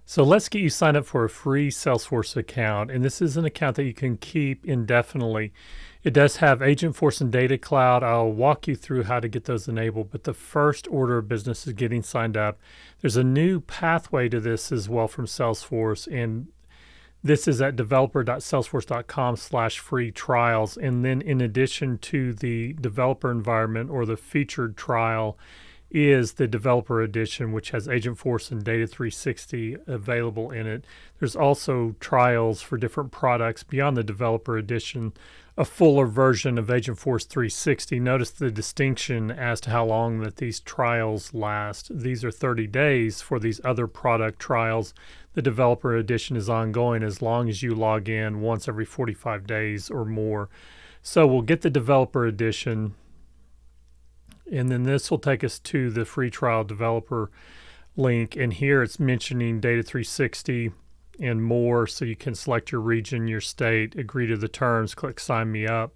So let's get you signed up for a free Salesforce account, and this is an account that you can keep indefinitely. It does have Agentforce and Data Cloud. I'll walk you through how to get those enabled, but the first order of business is getting signed up. There's a new pathway to this as well from Salesforce, and this is at developer.salesforce.com/free trials. And then in addition to the developer environment or the featured trial is the Developer Edition, which has Agentforce and Data 360 available in it. There's also trials for different products beyond the Developer Edition, a fuller version of Agentforce 360. Notice the distinction as to how long that these trials last. These are 30 days for these other product trials. The Developer Edition is ongoing as long as you log in once every 45 days or more. So we'll get the Developer Edition, and then this will take us to the free trial developer link. And here it's mentioning Data 360 and more. So you can select your region, your state, agree to the terms, click sign me up.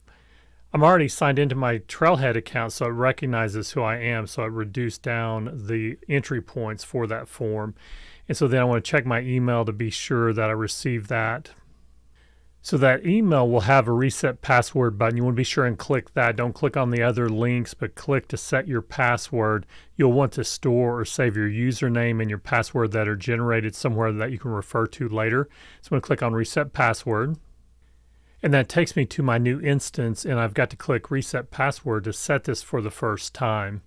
I'm already signed into my Trailhead account, so it recognizes who I am. So it reduced down the entry points for that form. And so then I want to check my email to be sure that I received that. So that email will have a reset password button. You want to be sure and click that. Don't click on the other links, but click to set your password. You'll want to store or save your username and your password that are generated somewhere that you can refer to later. So I'm going to click on reset password. And that takes me to my new instance, and I've got to click reset password to set this for the first time.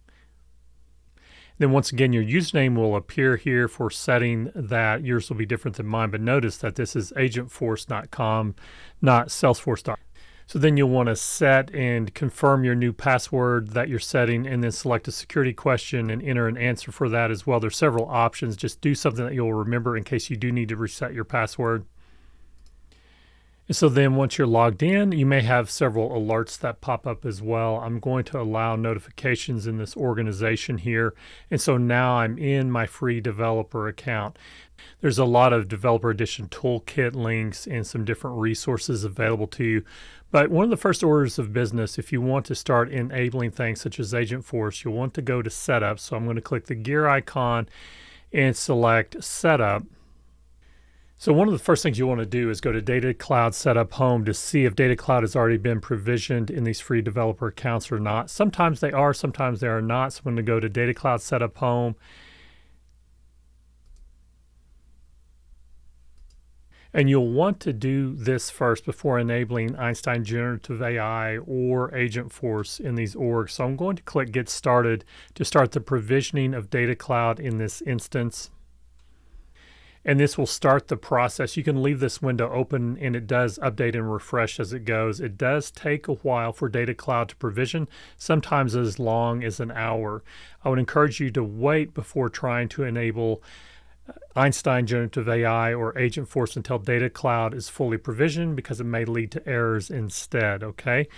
Then once again, your username will appear here for setting that. Yours will be different than mine, but notice that this is agentforce.com, not Salesforce.com. So then you'll want to set and confirm your new password that you're setting, and then select a security question and enter an answer for that as well. There's several options. Just do something that you'll remember in case you do need to reset your password. And so then once you're logged in, you may have several alerts that pop up as well. I'm going to allow notifications in this organization here. And so now I'm in my free developer account. There's a lot of Developer Edition toolkit links and some different resources available to you. But one of the first orders of business, if you want to start enabling things such as Agentforce, you'll want to go to Setup. So I'm going to click the gear icon and select Setup. So one of the first things you want to do is go to Data Cloud Setup Home to see if Data Cloud has already been provisioned in these free developer accounts or not. Sometimes they are, sometimes they are not. So I'm going to go to Data Cloud Setup Home. And you'll want to do this first before enabling Einstein Generative AI or Agentforce in these orgs. So I'm going to click Get Started to start the provisioning of Data Cloud in this instance. And this will start the process. You can leave this window open, and it does update and refresh as it goes. It does take a while for Data Cloud to provision, sometimes as long as an hour. I would encourage you to wait before trying to enable Einstein Generative AI or Agentforce until Data Cloud is fully provisioned, because it may lead to errors instead, okay?